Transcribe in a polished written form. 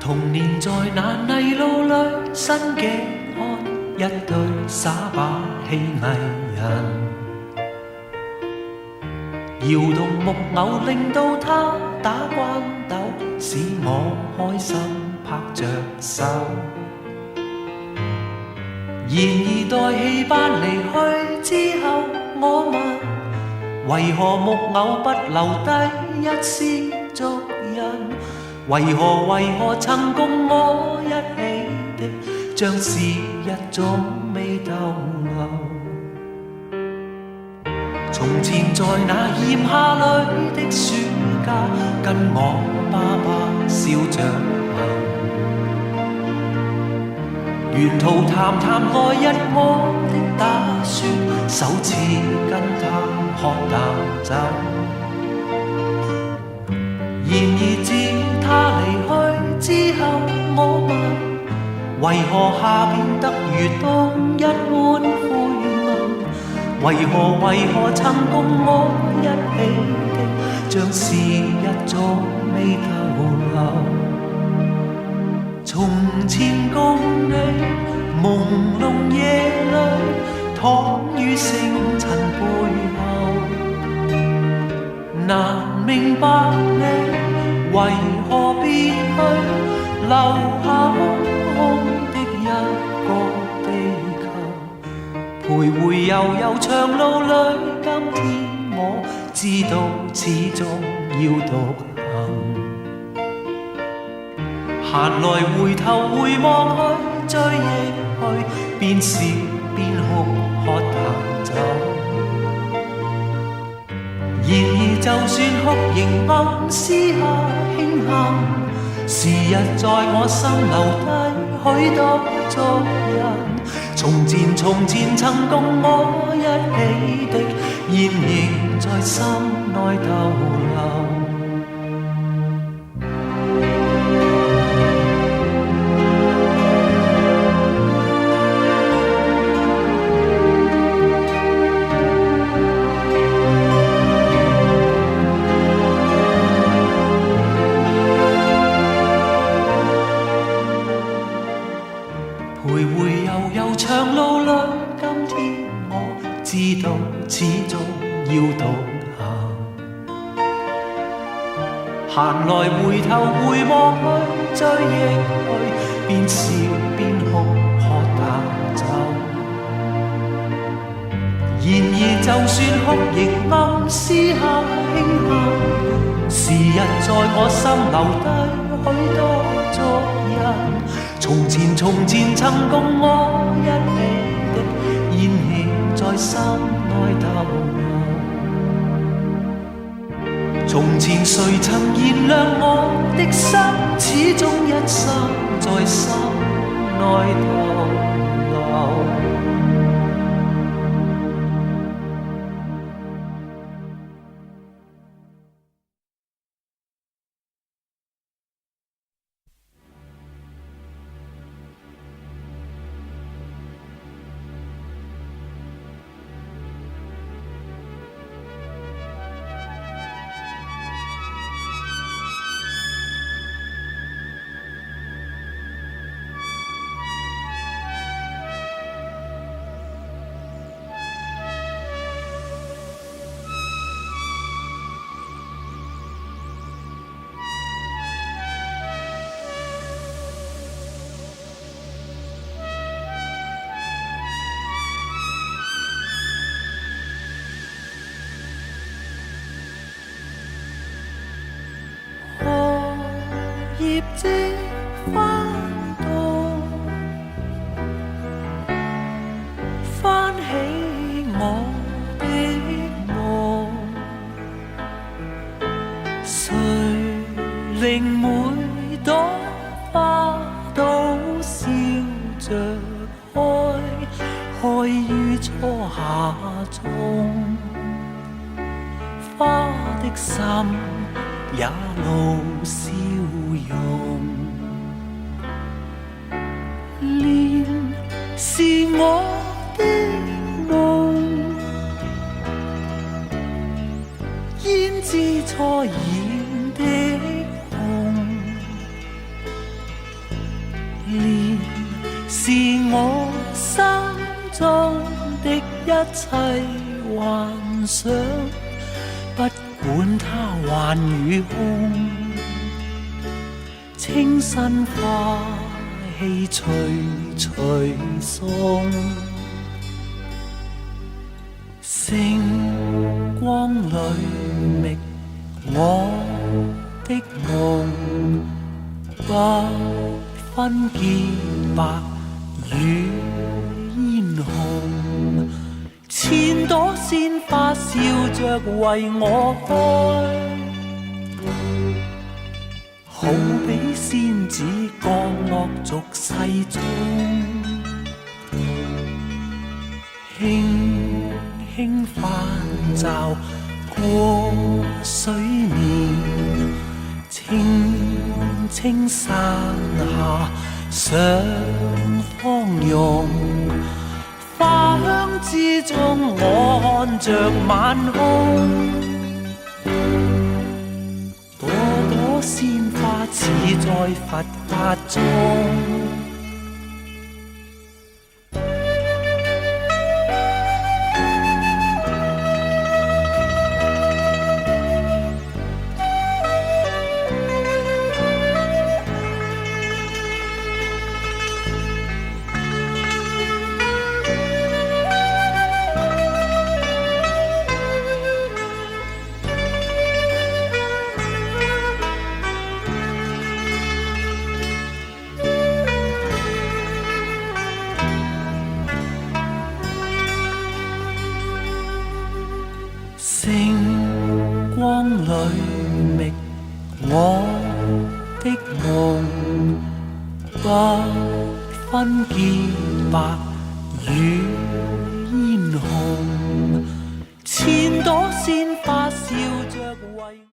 童年在那泥路裏，新嘅看一對耍把戲藝人，搖動木偶令到他打關鬥，使我開心拍着手。然而待戲班離去之後，我問為何木偶不留低一絲足印？為何曾共我一起的，像是一種未逗留。從前在那炎夏裏的暑假，跟我爸爸笑着行，沿途談來日我的打算，首次跟他喝淡酒。然而自他離去之後，我問為何夏變得如冬一般灰暗？為何曾共我一起的，像是一種未逗留。從前共你朦朧夜裏，躺於星塵背後，難明白你為何別去，留下空空的一個地球。徘徊悠長路裏，今天我知道始終要獨行。閒來回頭回望去，追憶去，邊笑邊哭喝淡酒。然而就算哭仍暗私下慶幸，時日在我心留低許多足印。從前曾共我一起的，現仍在心內逗留。徘徊悠長路裏，今天我知道始終要獨行。閒來回頭回望去，追憶去，邊笑邊哭喝淡酒。然而就算哭仍暗私下慶幸，時日在我心留低許多足印。從前曾共我一起的，現仍在心內逗留。從前誰曾燃亮我的心，始終一生在心內逗留。葉即翻動，翻起我的夢，誰令每朵花都笑着開，開於初夏中，花的心也露笑容，蓮是我的夢，胭脂初染的紅，是我心中的一切幻想，不管它幻與空，清新花氣隨隨送，星光裏覓我的夢，不分潔白與煙紅，千朵鮮花笑着為我開，好比仙子降落俗世中，輕輕泛照過水面，清清山下上芳容，花香之中我看着晚空，朵朵鮮花似在佛法中。星光裏覓我的夢，不分潔白與